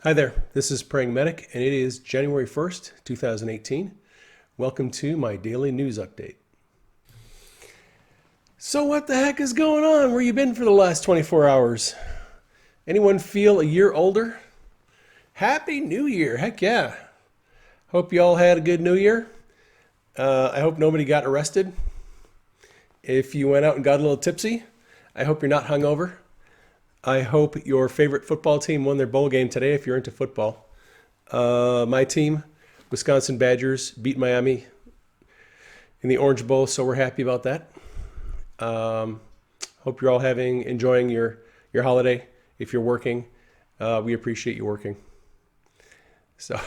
Hi there, this is Praying Medic, and it is January 1st, 2018. Welcome to my daily news update. So what the heck is going on? Where you been for the last 24 hours? Anyone feel a year older? Happy New Year, heck yeah. Hope you all had a good New Year. I hope nobody got arrested. If you went out and got a little tipsy, I hope you're not hungover. I hope your favorite football team won their bowl game today if you're into football. My team, Wisconsin Badgers, beat Miami in the Orange Bowl, so we're happy about that. Hope you're all enjoying your holiday. If you're working, we appreciate you working. So,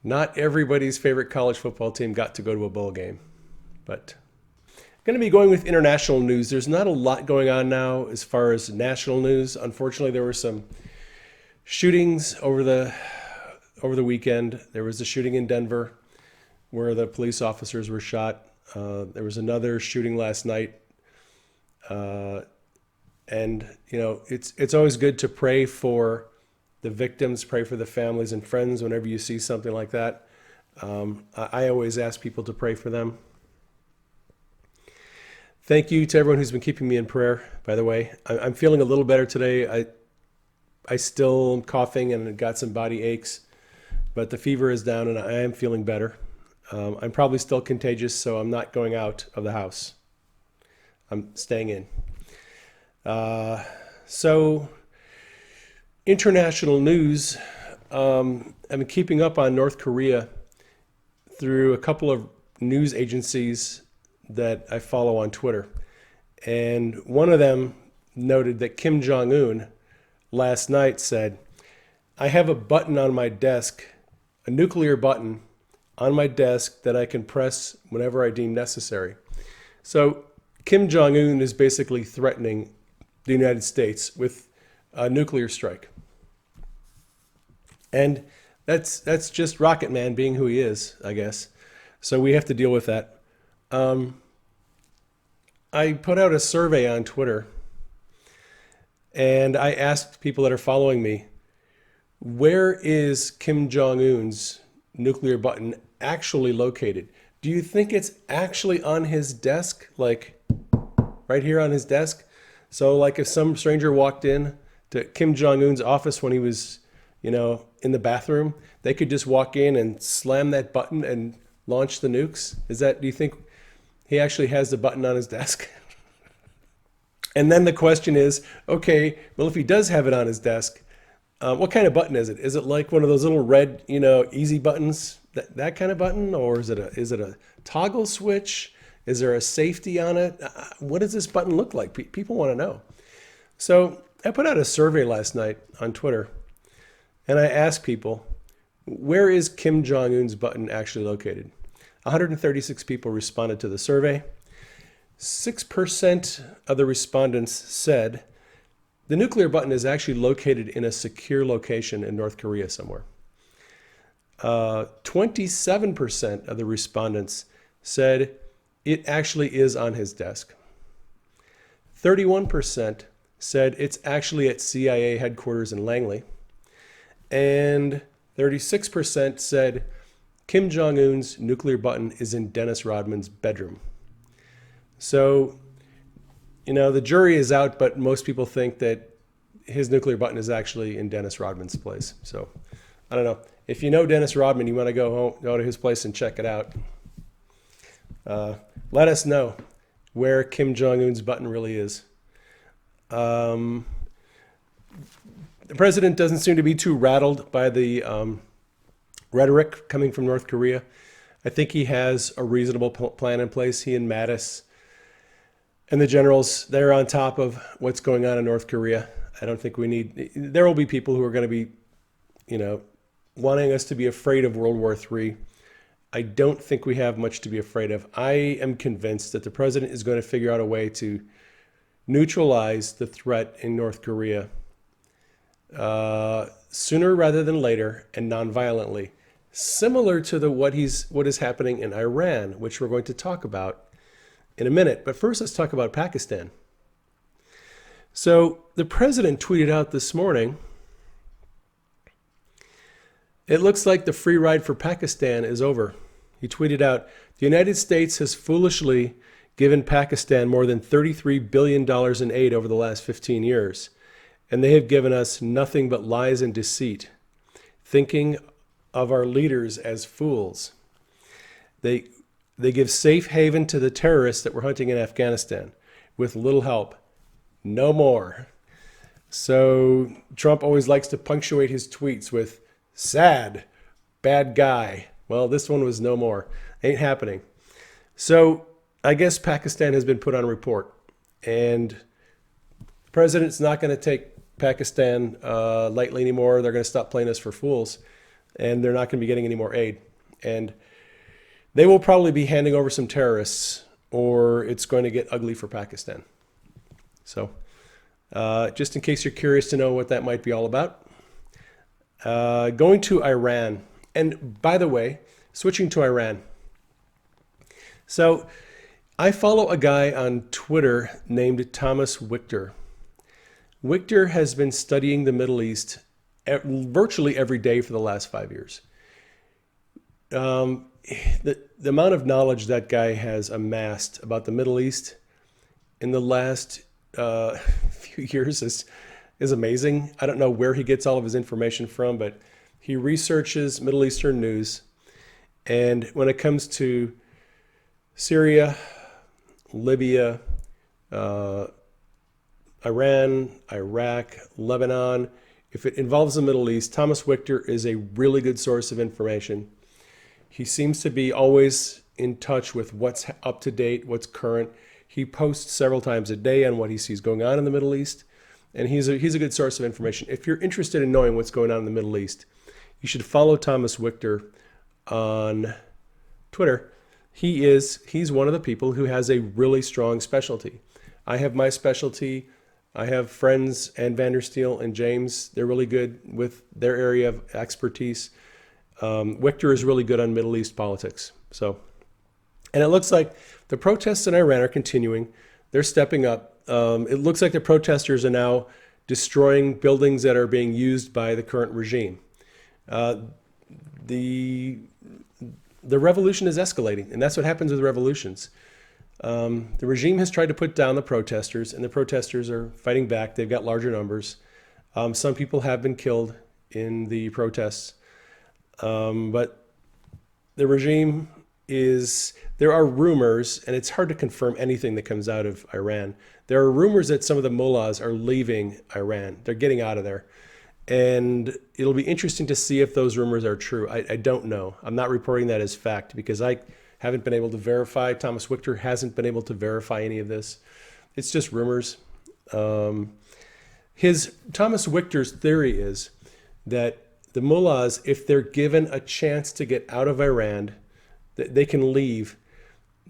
not everybody's favorite college football team got to go to a bowl game, but going to be going with international news. There's not a lot going on now as far as national news. Unfortunately, there were some shootings over the weekend. There was a shooting in Denver where the police officers were shot. There was another shooting last night. And it's always good to pray for the victims, pray for the families and friends whenever you see something like that. I always ask people to pray for them. Thank you to everyone who's been keeping me in prayer, by the way. I'm feeling a little better today. I still am coughing and got some body aches, but the fever is down and I am feeling better. I'm probably still contagious, so I'm not going out of the house. I'm staying in. So, international news. I've been keeping up on North Korea through a couple of news agencies that I follow on Twitter. And one of them noted that Kim Jong-un last night said, "I have a button on my desk, a nuclear button on my desk that I can press whenever I deem necessary." So Kim Jong-un is basically threatening the United States with a nuclear strike. And that's just Rocket Man being who he is, I guess. So we have to deal with that. I put out a survey on Twitter and I asked people that are following me, where is Kim Jong-un's nuclear button actually located? Do you think it's actually on his desk? Like right here on his desk? So like if some stranger walked in to Kim Jong-un's office when he was, in the bathroom, they could just walk in and slam that button and launch the nukes? Do you think he actually has the button on his desk? And then the question is, okay, well, if he does have it on his desk, what kind of button is it? Is it like one of those little red, easy buttons, that kind of button? Or is it a toggle switch? Is there a safety on it? What does this button look like? People want to know. So I put out a survey last night on Twitter, and I asked people, where is Kim Jong-un's button actually located? 136 people responded to the survey. 6% of the respondents said the nuclear button is actually located in a secure location in North Korea somewhere. 27% of the respondents said it actually is on his desk. 31% said it's actually at CIA headquarters in Langley. And 36% said Kim Jong-un's nuclear button is in Dennis Rodman's bedroom. So, the jury is out, but most people think that his nuclear button is actually in Dennis Rodman's place. So, I don't know. If you know Dennis Rodman, you want to go to his place and check it out. Let us know where Kim Jong-un's button really is. The president doesn't seem to be too rattled by the rhetoric coming from North Korea. I think he has a reasonable plan in place. He and Mattis and the generals, they're on top of what's going on in North Korea. I don't think there will be people who are going to be, wanting us to be afraid of World War III. I don't think we have much to be afraid of. I am convinced that the president is going to figure out a way to neutralize the threat in North Korea sooner rather than later and nonviolently, similar to what is happening in Iran, which we're going to talk about in a minute. But first, let's talk about Pakistan. So the president tweeted out this morning It looks like the free ride for Pakistan is over. He tweeted out, the United States has foolishly given Pakistan more than $33 billion in aid over the last 15 years, and they have given us nothing but lies and deceit, thinking of our leaders as fools. They give safe haven to the terrorists that we're hunting in Afghanistan with little help. No more. So Trump always likes to punctuate his tweets with sad, bad guy. Well, this one was no more. Ain't happening. So I guess Pakistan has been put on a report, and the president's not going to take Pakistan lightly anymore. They're going to stop playing us for fools, and they're not going to be getting any more aid. And they will probably be handing over some terrorists, or it's going to get ugly for Pakistan. So just in case you're curious to know what that might be all about. Going to Iran. And by the way, switching to Iran. So I follow a guy on Twitter named Thomas Wichter. Wichter has been studying the Middle East virtually every day for the last 5 years. The amount of knowledge that guy has amassed about the Middle East in the last few years is amazing. I don't know where he gets all of his information from, but he researches Middle Eastern news. And when it comes to Syria, Libya, Iran, Iraq, Lebanon, if it involves the Middle East, Thomas Wichter is a really good source of information. He seems to be always in touch with what's up to date, what's current. He posts several times a day on what he sees going on in the Middle East, and he's a good source of information. If you're interested in knowing what's going on in the Middle East, you should follow Thomas Wichter on Twitter. He's one of the people who has a really strong specialty. I have my specialty. I have friends, Ann Vandersteel and James. They're really good with their area of expertise. Wichter is really good on Middle East politics. And it looks like the protests in Iran are continuing. They're stepping up. It looks like the protesters are now destroying buildings that are being used by the current regime. The revolution is escalating, and that's what happens with revolutions. The regime has tried to put down the protesters, and the protesters are fighting back. They've got larger numbers. Some people have been killed in the protests. But the regime there are rumors, and it's hard to confirm anything that comes out of Iran. There are rumors that some of the mullahs are leaving Iran. They're getting out of there. And it'll be interesting to see if those rumors are true. I don't know. I'm not reporting that as fact because I haven't been able to verify. Thomas Wichter hasn't been able to verify any of this. It's just rumors. Thomas Wichter's theory is that the mullahs, if they're given a chance to get out of Iran, that they can leave,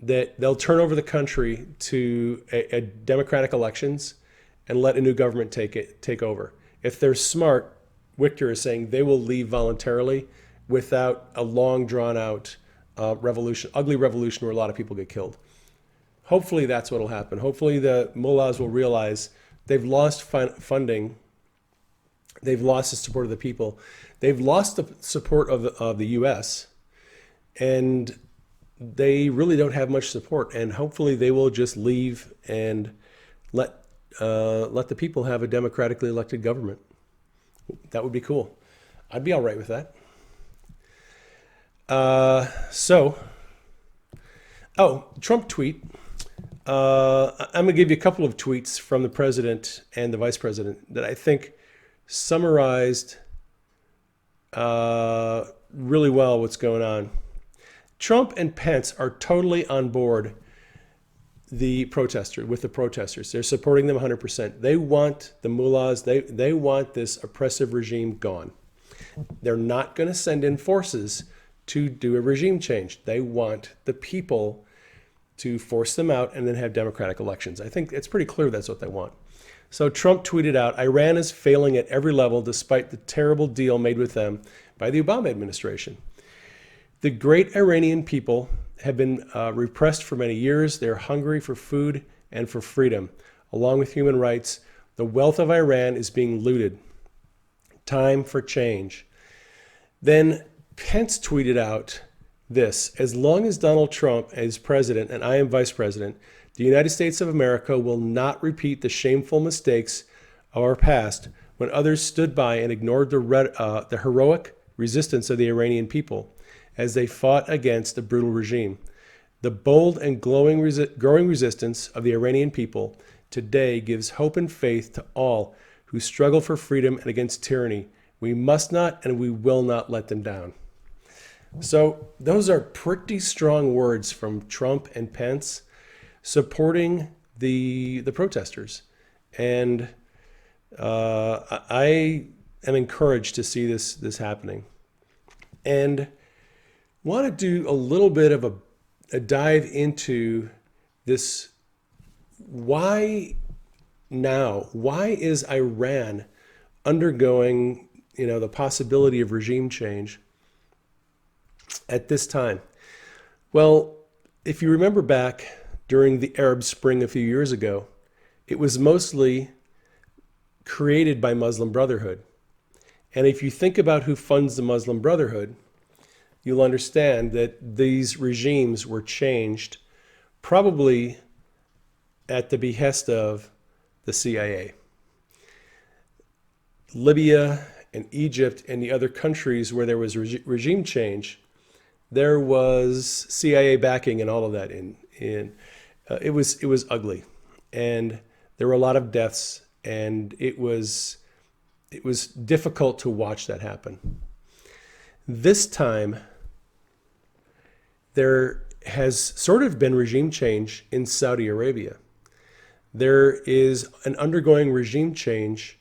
that they'll turn over the country to a democratic elections and let a new government take over. If they're smart, Wichter is saying they will leave voluntarily without a long drawn out revolution, ugly revolution where a lot of people get killed. Hopefully that's what will happen. Hopefully the mullahs will realize they've lost funding. They've lost the support of the people. They've lost the support of the U.S. and they really don't have much support. And hopefully they will just leave and let the people have a democratically elected government. That would be cool. I'd be all right with that. Trump tweet. I'm going to give you a couple of tweets from the president and the vice president that I think summarized really well what's going on. Trump and Pence are totally on board with the protesters. They're supporting them 100%. They want the mullahs, they want this oppressive regime gone. They're not going to send in forces to do a regime change. They want the people to force them out and then have democratic elections. I think it's pretty clear that's what they want. So Trump tweeted out, Iran is failing at every level despite the terrible deal made with them by the Obama administration. The great Iranian people have been repressed for many years. They're hungry for food and for freedom. Along with human rights, the wealth of Iran is being looted. Time for change. Then Pence tweeted out this: as long as Donald Trump is president and I am vice president, the United States of America will not repeat the shameful mistakes of our past when others stood by and ignored the heroic resistance of the Iranian people as they fought against the brutal regime. The bold and growing resistance of the Iranian people today gives hope and faith to all who struggle for freedom and against tyranny. We must not and we will not let them down. So those are pretty strong words from Trump and Pence supporting the protesters. And I am encouraged to see this happening. And want to do a little bit of a dive into this. Why now? Why is Iran undergoing, the possibility of regime change at this time? Well, if you remember back during the Arab Spring a few years ago, it was mostly created by Muslim Brotherhood. And if you think about who funds the Muslim Brotherhood, you'll understand that these regimes were changed probably at the behest of the CIA. Libya and Egypt and the other countries where there was regime change, there was CIA backing and all of that. It was ugly, and there were a lot of deaths, and it was difficult to watch that happen. This time, there has sort of been regime change in Saudi Arabia. There is an undergoing regime change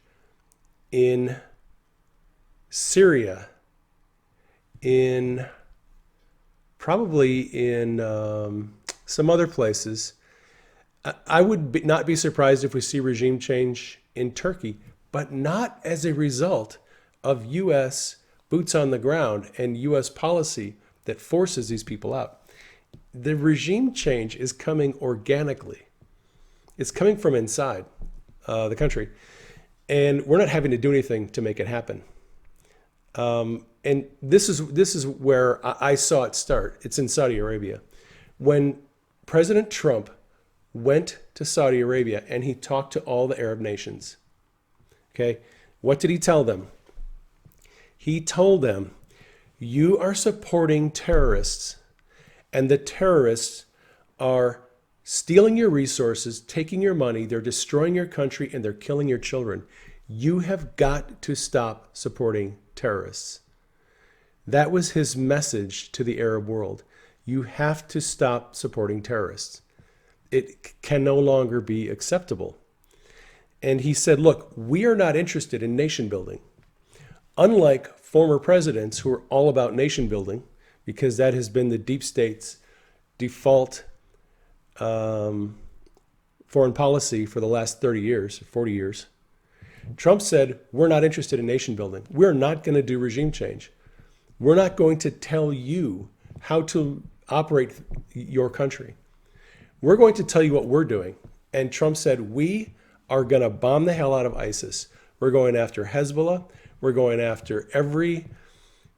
in Syria, probably in some other places. I would not be surprised if we see regime change in Turkey, but not as a result of U.S. boots on the ground and U.S. policy that forces these people out. The regime change is coming organically. It's coming from inside the country, and we're not having to do anything to make it happen. And this is where I saw it start. It's in Saudi Arabia. When President Trump went to Saudi Arabia and he talked to all the Arab nations, okay, what did he tell them? He told them, you are supporting terrorists, and the terrorists are stealing your resources, taking your money, they're destroying your country, and they're killing your children. You have got to stop supporting terrorists. That was his message to the Arab world. You have to stop supporting terrorists. It can no longer be acceptable. And he said, look, we are not interested in nation building. Unlike former presidents who are all about nation building, because that has been the deep state's default foreign policy for the last 30 years, 40 years. Trump said, we're not interested in nation building. We're not going to do regime change. We're not going to tell you how to operate your country. We're going to tell you what we're doing. And Trump said, we are going to bomb the hell out of ISIS. We're going after Hezbollah. We're going after every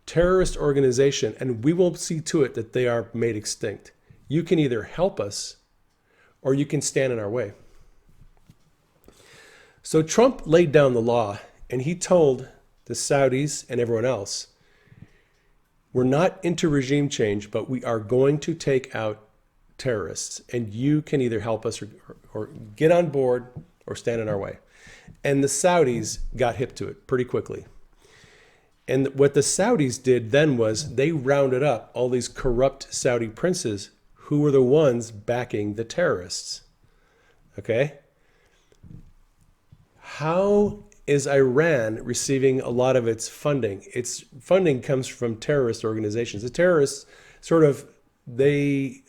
terrorist organization, and we will see to it that they are made extinct. You can either help us or you can stand in our way. So Trump laid down the law, and he told the Saudis and everyone else, we're not into regime change, but we are going to take out terrorists, and you can either help us or get on board or stand in our way. And the Saudis got hip to it pretty quickly. And what the Saudis did then was they rounded up all these corrupt Saudi princes who were the ones backing the terrorists. Okay? How is Iran receiving a lot of its funding? Its funding comes from terrorist organizations. The terrorists sort of, they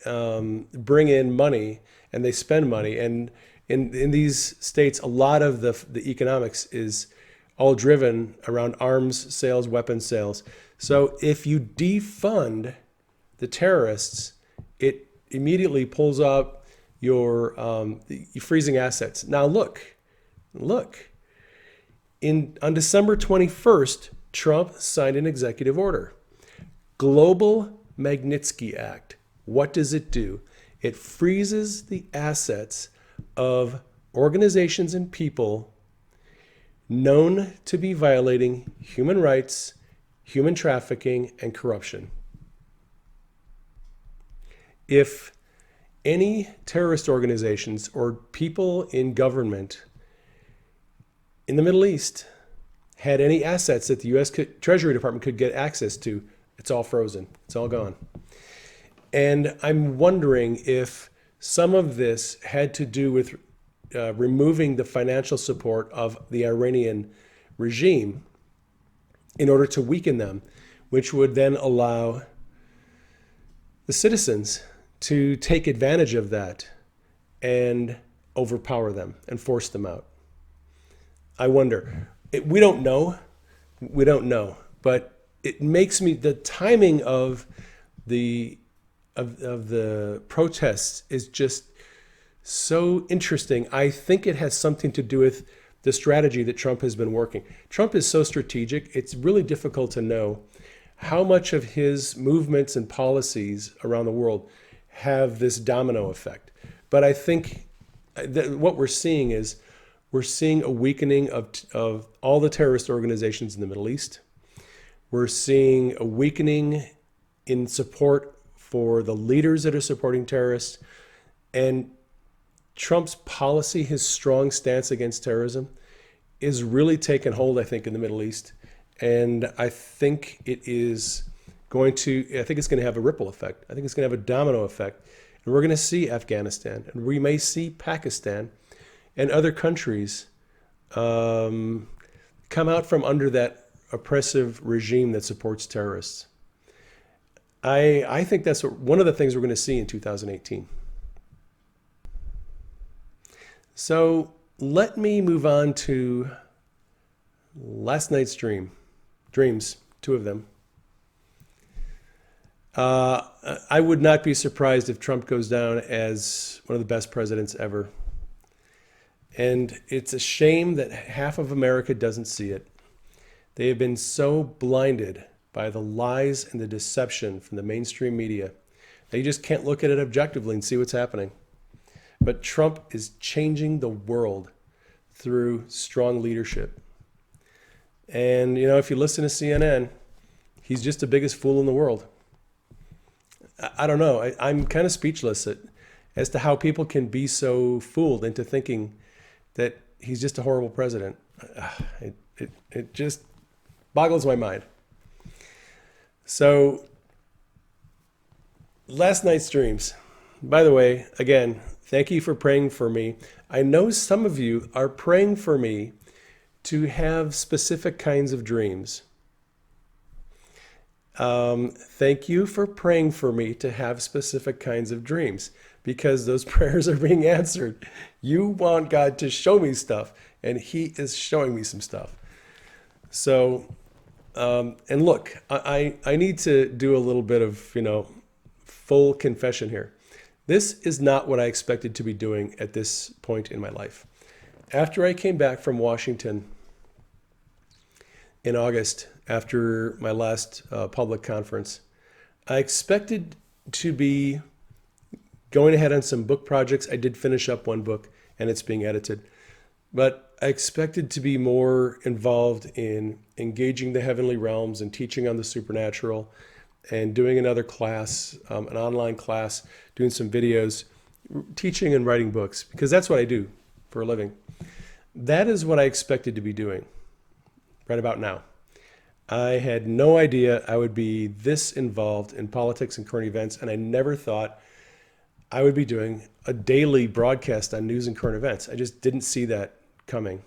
bring in money and they spend money. And in these states, a lot of the economics is all driven around arms sales, weapons sales. So if you defund the terrorists, it immediately pulls out your freezing assets. Now look, on December 21st, Trump signed an executive order. Global Magnitsky Act. What does it do? It freezes the assets of organizations and people known to be violating human rights, human trafficking, and corruption. If any terrorist organizations or people in government in the Middle East had any assets that the U.S. Treasury Department could get access to, it's all frozen. It's all gone. And I'm wondering if some of this had to do with removing the financial support of the Iranian regime in order to weaken them, which would then allow the citizens to take advantage of that and overpower them and force them out. I wonder. We don't know. We don't know. But it makes me, the timing of the protests is just so interesting. I think it has something to do with the strategy that Trump has been working. Trump is so strategic, it's really difficult to know how much of his movements and policies around the world have this domino effect. But I think that what we're seeing is we're seeing a weakening of all the terrorist organizations in the Middle East. We're seeing a weakening in support for the leaders that are supporting terrorists. And Trump's policy, his strong stance against terrorism, is really taking hold, I think, in the Middle East. And I think it's going to have a ripple effect. I think it's going to have a domino effect. And we're going to see Afghanistan, and we may see Pakistan and other countries come out from under that oppressive regime that supports terrorists. I think that's one of the things we're going to see in 2018. So let me move on to last night's dreams, two of them. I would not be surprised if Trump goes down as one of the best presidents ever. And it's a shame that half of America doesn't see it. They have been so blinded by the lies and the deception from the mainstream media that you just can't look at it objectively and see what's happening. But Trump is changing the world through strong leadership. And, if you listen to CNN, he's just the biggest fool in the world. I don't know. I'm kind of speechless as to how people can be so fooled into thinking that he's just a horrible president. It just boggles my mind. So, last night's dreams. By the way, again, thank you for praying for me. I know some of you are praying for me to have specific kinds of dreams. Thank you for praying for me to have specific kinds of dreams, because those prayers are being answered. You want God to show me stuff, and he is showing me some stuff. So, and look, I need to do a little bit of, full confession here. This is not what I expected to be doing at this point in my life. After I came back from Washington in August, after my last public conference, I expected to be going ahead on some book projects. I did finish up one book, and it's being edited. But I expected to be more involved in engaging the heavenly realms and teaching on the supernatural and doing another class, an online class, doing some videos, teaching and writing books, because that's what I do for a living. That is what I expected to be doing right about now. I had no idea I would be this involved in politics and current events, and I never thought I would be doing a daily broadcast on news and current events. I just didn't see that coming.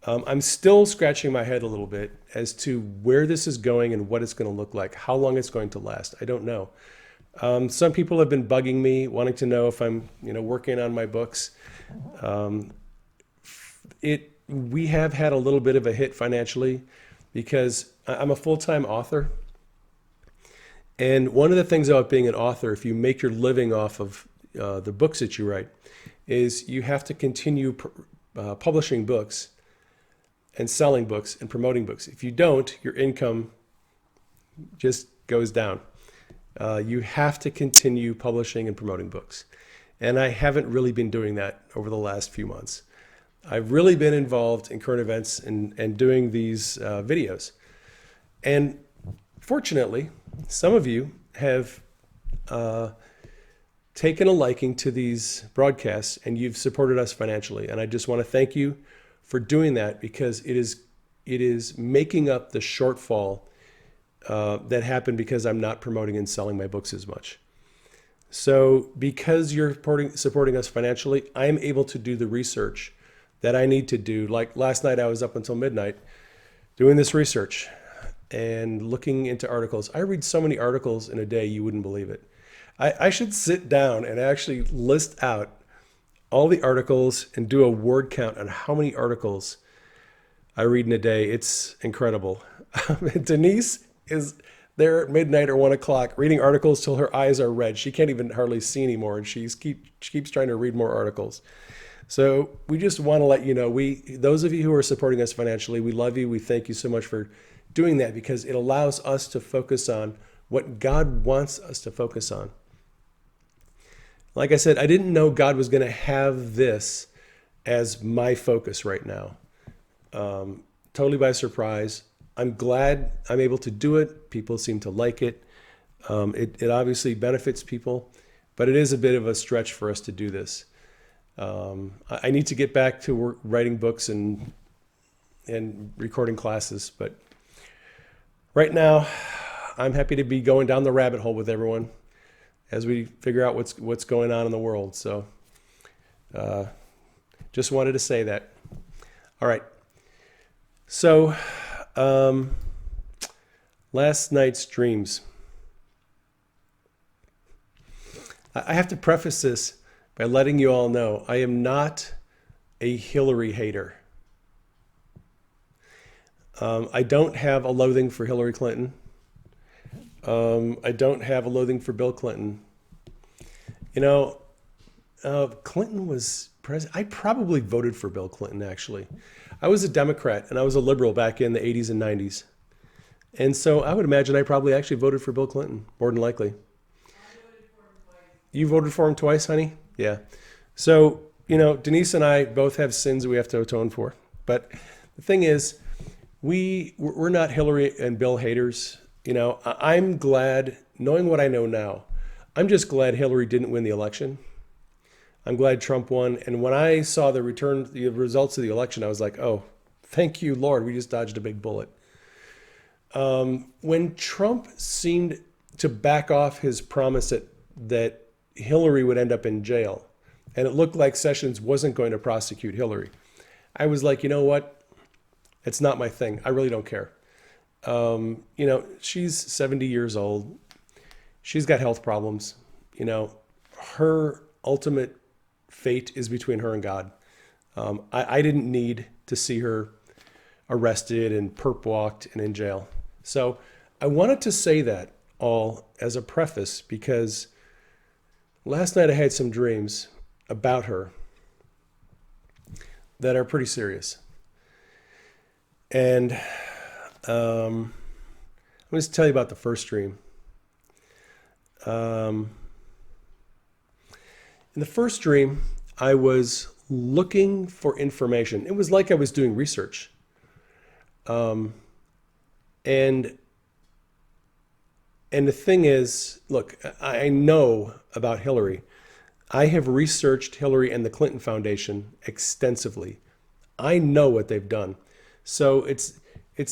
I'm still scratching my head a little bit as to where this is going and what it's going to look like, how long it's going to last. I don't know. Some people have been bugging me, wanting to know if I'm, working on my books. We have had a little bit of a hit financially because I'm a full-time author. And one of the things about being an author, if you make your living off of the books that you write, is you have to continue publishing books and selling books and promoting books. If you don't, your income just goes down. You have to continue publishing and promoting books. And I haven't really been doing that over the last few months. I've really been involved in current events and doing these videos. And fortunately, some of you have taken a liking to these broadcasts and you've supported us financially. And I just want to thank you for doing that, because it is making up the shortfall that happened because I'm not promoting and selling my books as much. So because you're supporting us financially, I'm able to do the research that I need to do. Like last night, I was up until midnight doing this research and looking into articles. I read so many articles in a day, you wouldn't believe it. I should sit down and actually list out all the articles and do a word count on how many articles I read in a day. It's incredible. Denise is there at midnight or 1 o'clock reading articles till her eyes are red. She can't even hardly see anymore, and she keeps trying to read more articles. So we just want to let you know, those of you who are supporting us financially, we love you. We thank you so much for doing that, because it allows us to focus on what God wants us to focus on. Like I said, I didn't know God was going to have this as my focus right now. Totally by surprise. I'm glad I'm able to do it. People seem to like it. It obviously benefits people, but it is a bit of a stretch for us to do this. I need to get back to writing books and recording classes, but right now I'm happy to be going down the rabbit hole with everyone as we figure out what's going on in the world. So just wanted to say that. All right. So last night's dreams. I have to preface this by letting you all know I am not a Hillary hater. I don't have a loathing for Hillary Clinton. I don't have a loathing for Bill Clinton. You know, Clinton was president. I probably voted for Bill Clinton, actually. I was a Democrat and I was a liberal back in the 80s and 90s. And so I would imagine I probably actually voted for Bill Clinton, more than likely. I voted for him twice. You voted for him twice, honey? Yeah. So, you know, Denise and I both have sins we have to atone for. But the thing is, we're not Hillary and Bill haters. You know, I'm glad, knowing what I know now, I'm just glad Hillary didn't win the election. I'm glad Trump won. And when I saw the results of the election, I was like, oh, thank you, Lord. We just dodged a big bullet. When Trump seemed to back off his promise that Hillary would end up in jail, and it looked like Sessions wasn't going to prosecute Hillary, I was like, you know what? It's not my thing. I really don't care. You know, she's 70 years old. She's got health problems. You know, her ultimate fate is between her and God. I didn't need to see her arrested and perp walked and in jail. So I wanted to say that all as a preface, because last night I had some dreams about her that are pretty serious. And I'm going to tell you about the first dream. In the first dream, I was looking for information. It was like I was doing research. And the thing is, look, I know about Hillary. I have researched Hillary and the Clinton Foundation extensively. I know what they've done. So it's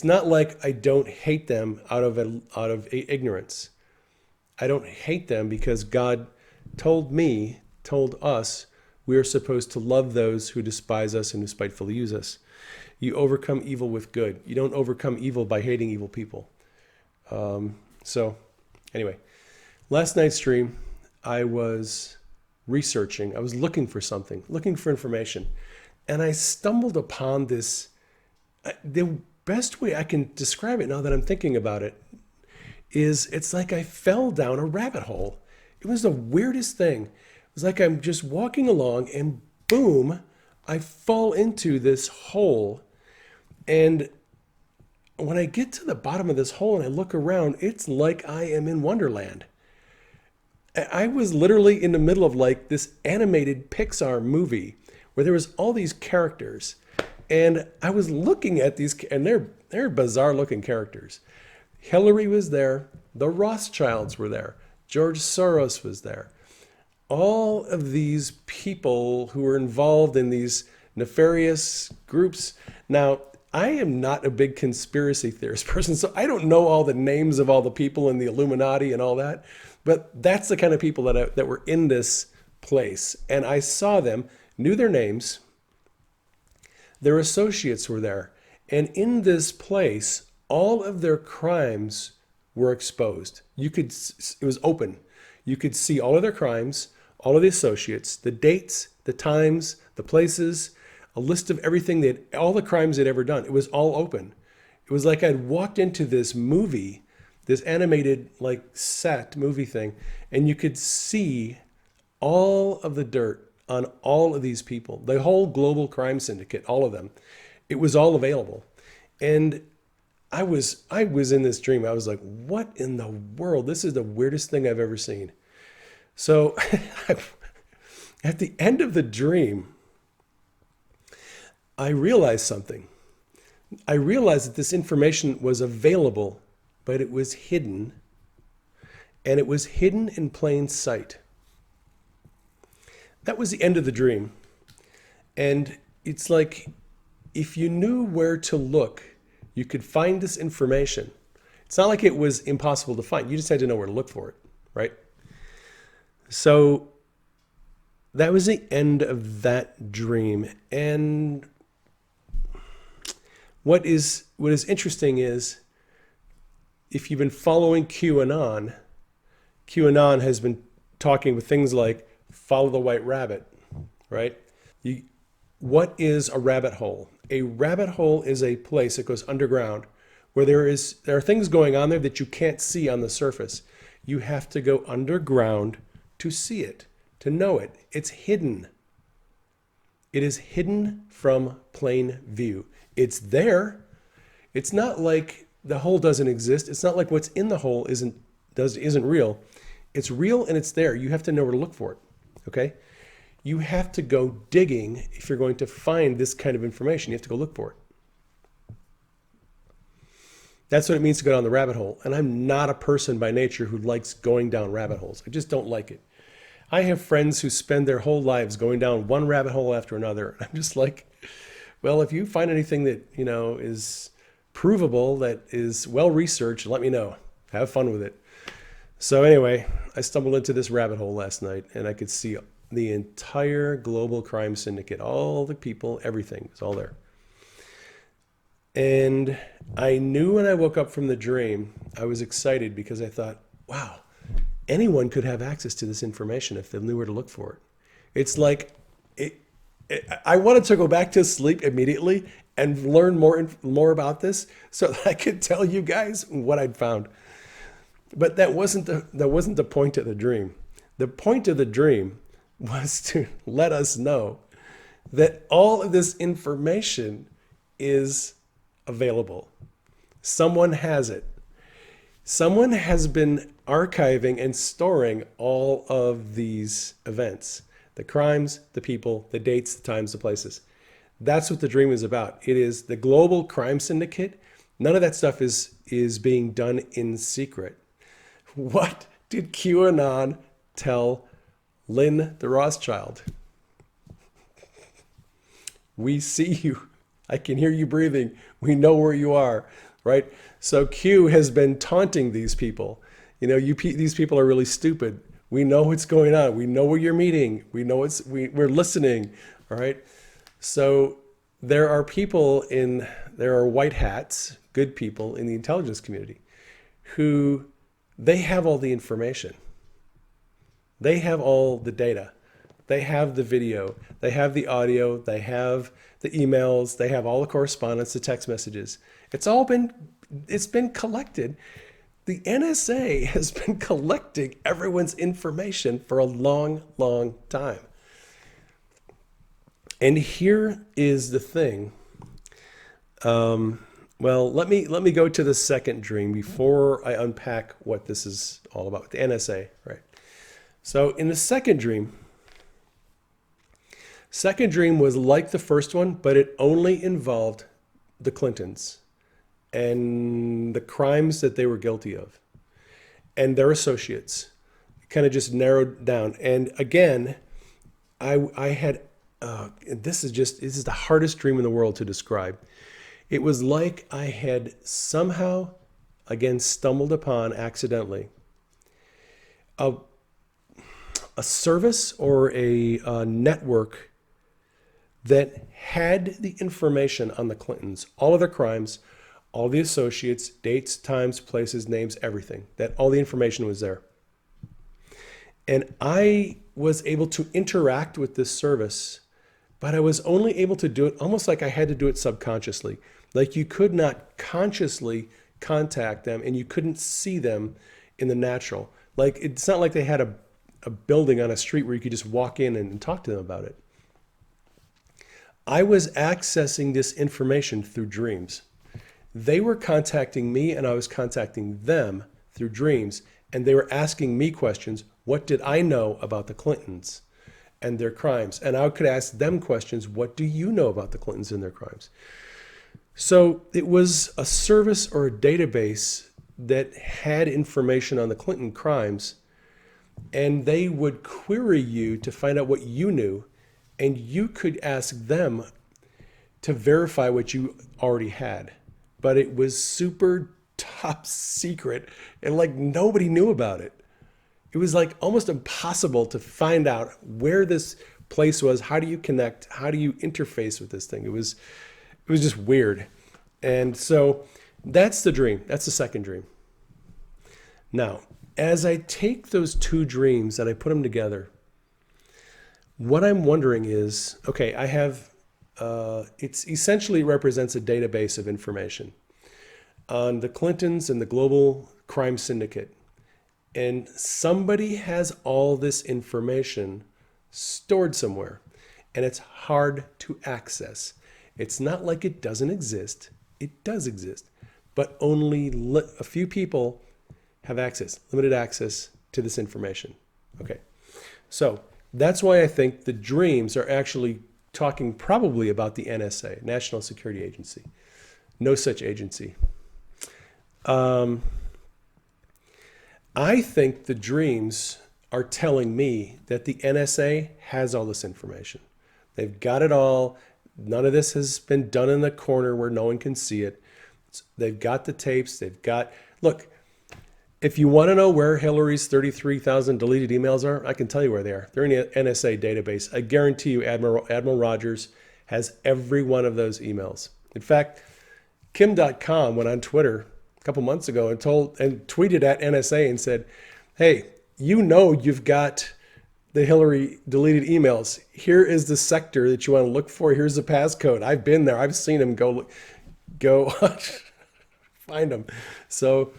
not like I don't hate them out of ignorance. I don't hate them because God told us, we are supposed to love those who despise us and who spitefully use us. You overcome evil with good. You don't overcome evil by hating evil people. So anyway, last night's stream, I was researching. I was looking for something, looking for information. And I stumbled upon this. The best way I can describe it now that I'm thinking about it is it's like I fell down a rabbit hole. It was the weirdest thing. It was like I'm just walking along and boom, I fall into this hole. And when I get to the bottom of this hole and I look around, it's like I am in Wonderland. I was literally in the middle of like this animated Pixar movie where there was all these characters, and I was looking at these, and they're bizarre looking characters. Hillary was there, the Rothschilds were there, George Soros was there. All of these people who were involved in these nefarious groups. Now, I am not a big conspiracy theorist person, so I don't know all the names of all the people in the Illuminati and all that. But that's the kind of people that were in this place. And I saw them, knew their names, their associates were there. And in this place, all of their crimes were exposed. It was open. You could see all of their crimes, all of the associates, the dates, the times, the places, a list of everything all the crimes they'd ever done. It was all open. It was like I'd walked into this movie, this animated like set movie thing, and you could see all of the dirt on all of these people, the whole global crime syndicate, all of them. It was all available. And I was in this dream. I was like, what in the world? This is the weirdest thing I've ever seen. So at the end of the dream, I realized something. I realized that this information was available, but it was hidden, and it was hidden in plain sight. That was the end of the dream. And it's like if you knew where to look, you could find this information. It's not like it was impossible to find. You just had to know where to look for it, right? So that was the end of that dream. And what is interesting is if you've been following QAnon, QAnon has been talking with things like follow the white rabbit, right? What is a rabbit hole? A rabbit hole is a place that goes underground where there are things going on there that you can't see on the surface. You have to go underground to see it, to know it. It's hidden. It is hidden from plain view. It's there. It's not like the hole doesn't exist. It's not like what's in the hole isn't real. It's real and it's there. You have to know where to look for it. Okay? You have to go digging if you're going to find this kind of information. You have to go look for it. That's what it means to go down the rabbit hole. And I'm not a person by nature who likes going down rabbit holes. I just don't like it. I have friends who spend their whole lives going down one rabbit hole after another. I'm just like, well, if you find anything that, is provable, that is well researched, let me know. Have fun with it. So anyway, I stumbled into this rabbit hole last night, and I could see the entire global crime syndicate, all the people, everything is all there. And I knew when I woke up from the dream, I was excited because I thought, wow, anyone could have access to this information if they knew where to look for it. It's like, I wanted to go back to sleep immediately and learn more about this so that I could tell you guys what I'd found. But that wasn't the point of the dream. The point of the dream was to let us know that all of this information is available. Someone has it. Someone has been archiving and storing all of these events, the crimes, the people, the dates, the times, the places. That's what the dream is about. It is the global crime syndicate. None of that stuff is being done in secret. What did QAnon tell Lynn the Rothschild? We see you. I can hear you breathing. We know where you are, right? So Q has been taunting these people. These people are really stupid. We know what's going on. We know where you're meeting. We know we're listening, all right? So there are white hats, good people in the intelligence community who they have all the information. They have all the data. They have the video. They have the audio. They have the emails. They have all the correspondence, the text messages. It's been collected. The NSA has been collecting everyone's information for a long, long time. And here is the thing. Well, let me go to the second dream before I unpack what this is all about. The NSA, right? So in the second dream was like the first one, but it only involved the Clintons and the crimes that they were guilty of and their associates. Kind of just narrowed down. And again, I had and this is the hardest dream in the world to describe. It was like I had somehow, again, stumbled upon accidentally a, a service or a network that had the information on the Clintons, all of their crimes, all the associates, dates, times, places, names, everything. That all the information was there. And I was able to interact with this service, but I was only able to do it almost like I had to do it subconsciously. Like you could not consciously contact them and you couldn't see them in the natural. Like it's not like they had a building on a street where you could just walk in and talk to them about it. I was accessing this information through dreams. They were contacting me and I was contacting them through dreams. And they were asking me questions. What did I know about the Clintons and their crimes? And I could ask them questions. What do you know about the Clintons and their crimes? So it was a service or a database that had information on the Clinton crimes, and they would query you to find out what you knew, and you could ask them to verify what you already had. But it was super top secret, and like nobody knew about it. It was like almost impossible to find out where this place was. How do you connect? How do you interface with this thing? It was just weird. And so that's the dream. That's the second dream. Now, as I take those two dreams and I put them together, what I'm wondering is, okay, I have, it's essentially represents a database of information on the Clintons and the global crime syndicate. And somebody has all this information stored somewhere, and it's hard to access. It's not like it doesn't exist. It does exist, but only a few people have access, limited access to this information. Okay, so that's why I think the dreams are actually talking probably about the NSA, National Security Agency. No such agency. I think the dreams are telling me that the NSA has all this information. They've got it all. None of this has been done in the corner where no one can see it. They've got the tapes. Look, if you want to know where Hillary's 33,000 deleted emails are, I can tell you where they are. They're in the NSA database. I guarantee you Admiral Rogers has every one of those emails. In fact, Kim.com went on Twitter a couple months ago and tweeted at NSA and said, hey, you've got the Hillary deleted emails. Here is the sector that you want to look for. Here's the passcode. I've been there. I've seen them. Go find them. So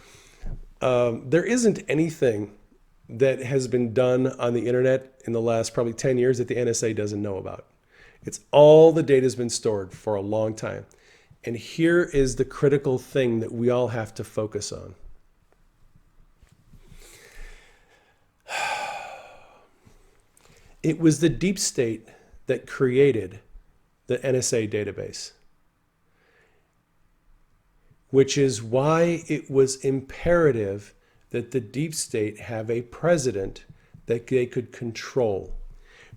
there isn't anything that has been done on the internet in the last probably 10 years that the NSA doesn't know about. It's all the data has been stored for a long time. And here is the critical thing that we all have to focus on. It was the deep state that created the NSA database, which is why it was imperative that the deep state have a president that they could control.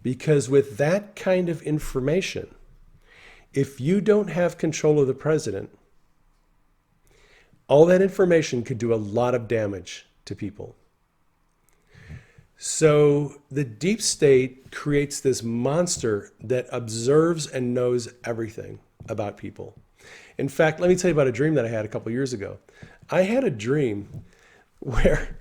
Because with that kind of information, if you don't have control of the president, all that information could do a lot of damage to people. So the deep state creates this monster that observes and knows everything about people. In fact, let me tell you about a dream that I had a couple years ago. I had a dream where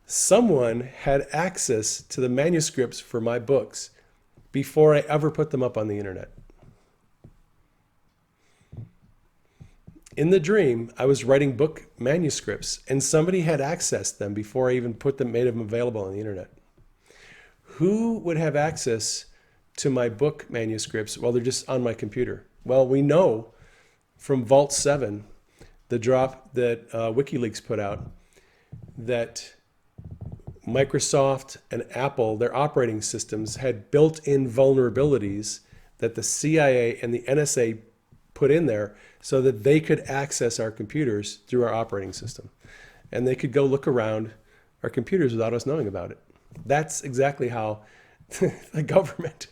someone had access to the manuscripts for my books before I ever put them up on the internet. In the dream, I was writing book manuscripts and somebody had accessed them before I even made them available on the internet. Who would have access to my book manuscripts while they're just on my computer? Well, we know from Vault 7, the drop that WikiLeaks put out, that Microsoft and Apple, their operating systems, had built-in vulnerabilities that the CIA and the NSA put in there so that they could access our computers through our operating system. And they could go look around our computers without us knowing about it. That's exactly how the government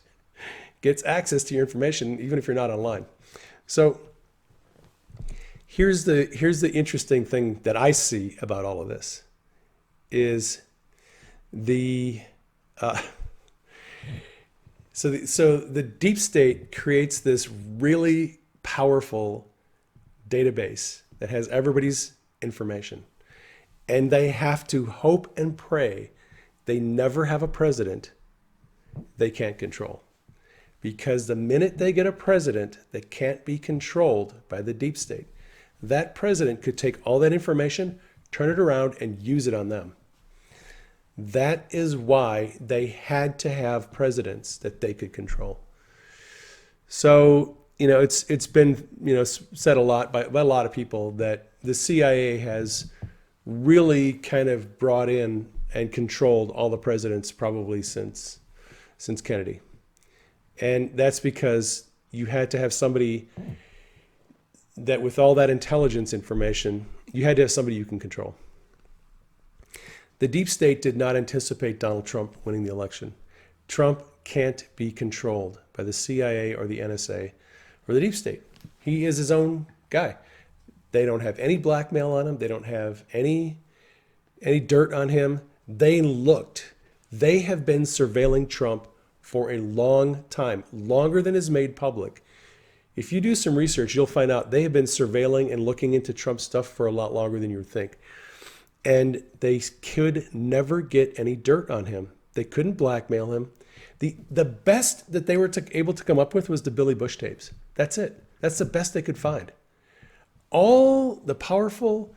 gets access to your information, even if you're not online. So here's the interesting thing that I see about all of this is the so the deep state creates this really powerful database that has everybody's information, and they have to hope and pray they never have a president they can't control, because the minute they get a president that can't be controlled by the deep state, that president could take all that information, turn it around, and use it on them. That is why they had to have presidents that they could control. So, it's been, said a lot by a lot of people that the CIA has really kind of brought in and controlled all the presidents probably since Kennedy. And that's because you had to have somebody that, with all that intelligence information, you had to have somebody you can control. The deep state did not anticipate Donald Trump winning the election. Trump can't be controlled by the CIA or the NSA or the deep state. He is his own guy. They don't have any blackmail on him. They don't have any dirt on him. They have been surveilling Trump for a long time, longer than is made public. If you do some research, you'll find out they have been surveilling and looking into Trump's stuff for a lot longer than you would think. And they could never get any dirt on him. They couldn't blackmail him. The best that they were able to come up with was the Billy Bush tapes. That's it. That's the best they could find. All the powerful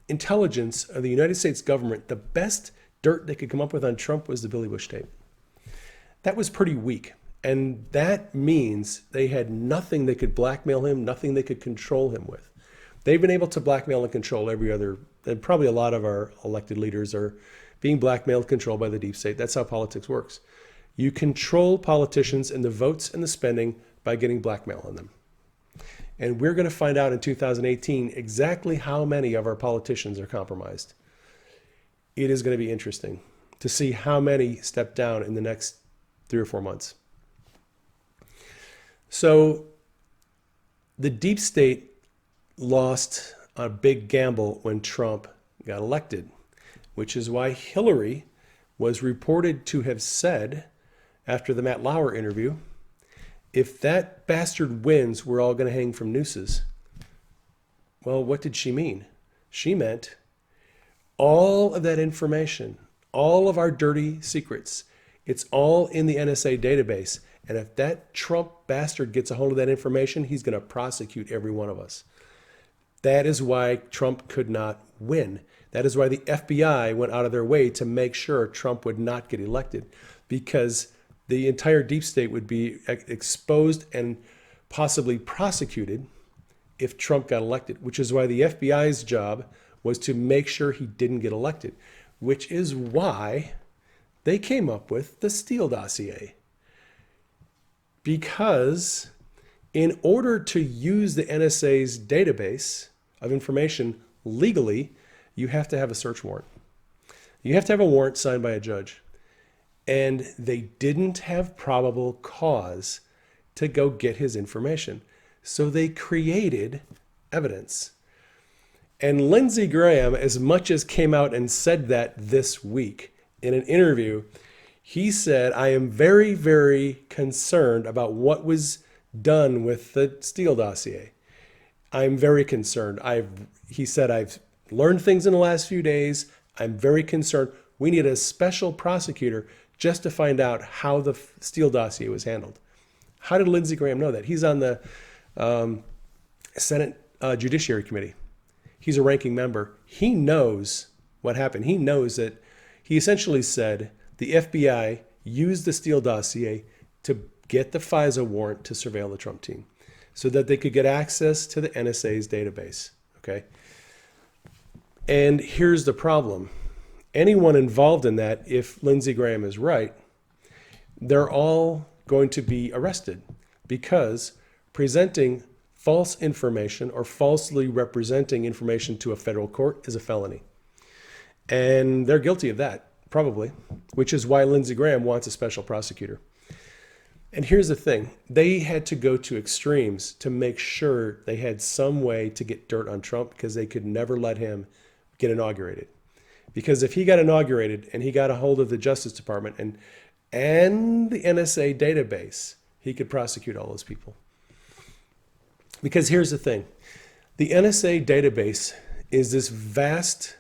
intelligence of the United States government, the best dirt they could come up with on Trump was the Billy Bush tape. That was pretty weak. And that means they had nothing they could blackmail him, nothing they could control him with. They've been able to blackmail and control every other, and probably a lot of our elected leaders are being blackmailed and controlled by the deep state. That's how politics works. You control politicians and the votes and the spending by getting blackmail on them. And we're going to find out in 2018 exactly how many of our politicians are compromised. It is going to be interesting to see how many step down in the next 3 or 4 months. So the deep state lost a big gamble when Trump got elected, which is why Hillary was reported to have said after the Matt Lauer interview, if that bastard wins, we're all going to hang from nooses. Well, what did she mean? She meant all of that information, all of our dirty secrets, it's all in the NSA database. And if that Trump bastard gets a hold of that information, he's going to prosecute every one of us. That is why Trump could not win. That is why the FBI went out of their way to make sure Trump would not get elected, because the entire deep state would be exposed and possibly prosecuted if Trump got elected, which is why the FBI's job was to make sure he didn't get elected, which is why they came up with the Steele dossier. Because in order to use the NSA's database of information legally, you have to have a search warrant. You have to have a warrant signed by a judge. And they didn't have probable cause to go get his information. So they created evidence. And Lindsey Graham, as much as came out and said that this week in an interview, he said, I am very, very concerned about what was done with the Steele dossier. I'm very concerned. He said, I've learned things in the last few days. I'm very concerned. We need a special prosecutor just to find out how the Steele dossier was handled. How did Lindsey Graham know that? He's on the Senate Judiciary Committee. He's a ranking member. He knows what happened. He knows that he essentially said the FBI used the Steele dossier to get the FISA warrant to surveil the Trump team. so that they could get access to the NSA's database. Okay. And here's the problem. Anyone involved in that, if Lindsey Graham is right, they're all going to be arrested because presenting false information or falsely representing information to a federal court is a felony. And they're guilty of that, probably, which is why Lindsey Graham wants a special prosecutor. And here's the thing. They had to go to extremes to make sure they had some way to get dirt on Trump because they could never let him get inaugurated. Because if he got inaugurated and he got a hold of the Justice Department and the NSA database, he could prosecute all those people. Because here's the thing. The NSA database is this vast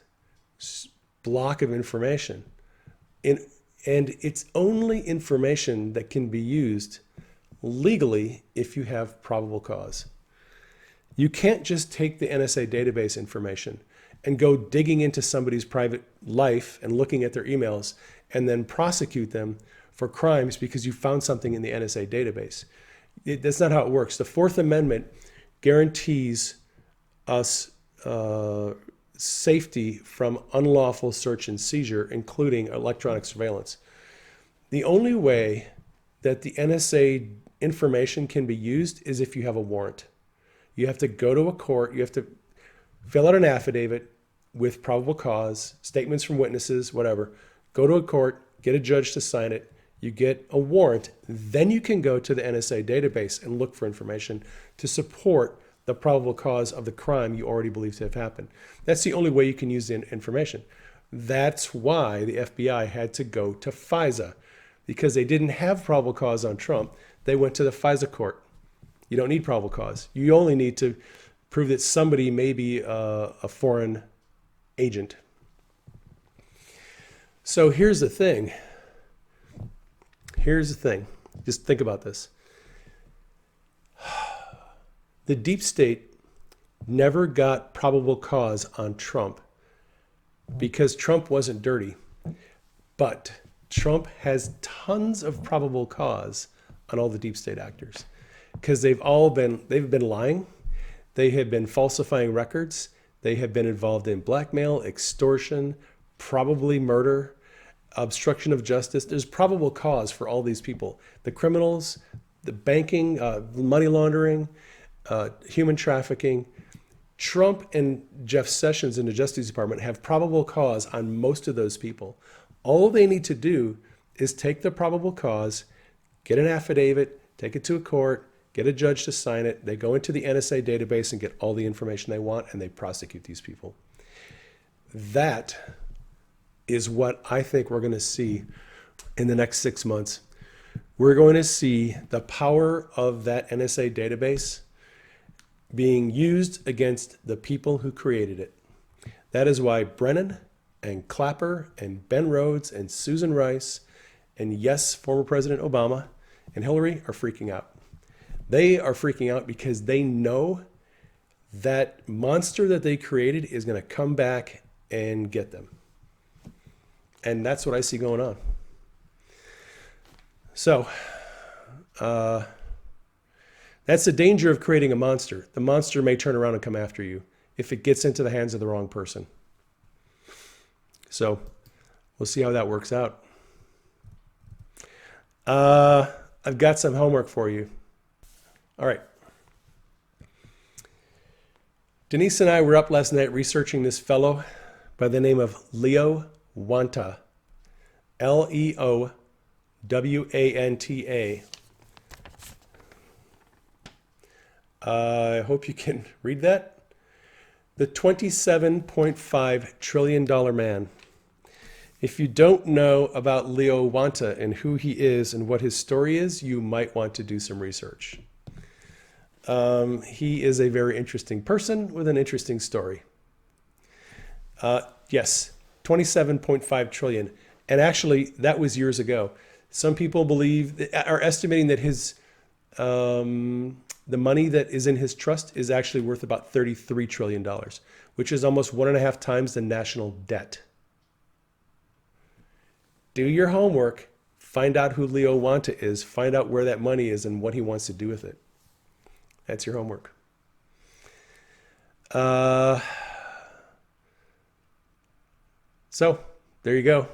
block of information. And it's only information that can be used legally if you have probable cause. You can't just take the NSA database information and go digging into somebody's private life and looking at their emails and then prosecute them for crimes because you found something in the NSA database. That's not how it works. The Fourth Amendment guarantees us safety from unlawful search and seizure, including electronic surveillance. The only way that the NSA information can be used is if you have a warrant. You have to go to a court, you have to fill out an affidavit with probable cause, statements from witnesses, whatever. Go to a court, get a judge to sign it, you get a warrant, then you can go to the NSA database and look for information to support the probable cause of the crime you already believe to have happened. That's the only way you can use the information. That's why the FBI had to go to FISA, because they didn't have probable cause on Trump. They went to the FISA court. You don't need probable cause. You only need to prove that somebody may be a foreign agent. So here's the thing. Just think about this. The deep state never got probable cause on Trump because Trump wasn't dirty. But Trump has tons of probable cause on all the deep state actors because they've been lying. They have been falsifying records. They have been involved in blackmail, extortion, probably murder, obstruction of justice. There's probable cause for all these people. The criminals, the banking, money laundering, human trafficking. Trump and Jeff Sessions in the Justice Department have probable cause on most of those people. All they need to do is take the probable cause, get an affidavit, take it to a court, get a judge to sign it. They go into the NSA database and get all the information they want, and they prosecute these people. That is what I think we're going to see in the next 6 months. We're going to see the power of that NSA database being used against the people who created it. That is why Brennan and Clapper and Ben Rhodes and Susan Rice and, yes, former President Obama and Hillary are freaking out. They are freaking out because they know that monster that they created is going to come back and get them. And that's what I see going on. So, that's the danger of creating a monster. The monster may turn around and come after you if it gets into the hands of the wrong person. So we'll see how that works out. I've got some homework for you. All right. Denise and I were up last night researching this fellow by the name of Leo Wanta. Leowanta. I hope you can read that. The $27.5 trillion man. If you don't know about Leo Wanta and who he is and what his story is, you might want to do some research. He is a very interesting person with an interesting story. Yes, 27.5 trillion. And actually, that was years ago. Some people are estimating that his the money that is in his trust is actually worth about $33 trillion, which is almost 1.5 times the national debt. Do your homework, find out who Leo Wanta is, find out where that money is and what he wants to do with it. That's your homework. Uh, so there you go.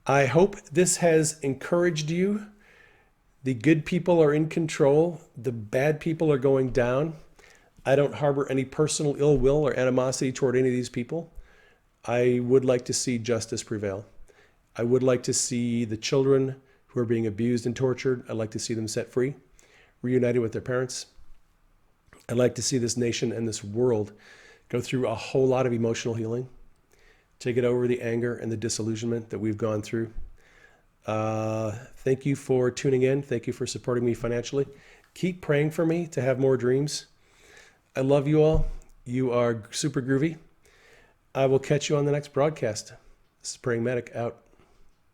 I hope this has encouraged you. The good people are in control. The bad people are going down. I don't harbor any personal ill will or animosity toward any of these people. I would like to see justice prevail. I would like to see the children who are being abused and tortured, I'd like to see them set free, reunited with their parents. I'd like to see this nation and this world go through a whole lot of emotional healing to get over the anger and the disillusionment that we've gone through. Thank you for tuning in. Thank you for supporting me financially. Keep praying for me to have more dreams. I love you all. You are super groovy. I will catch you on the next broadcast. This is Praying Medic out.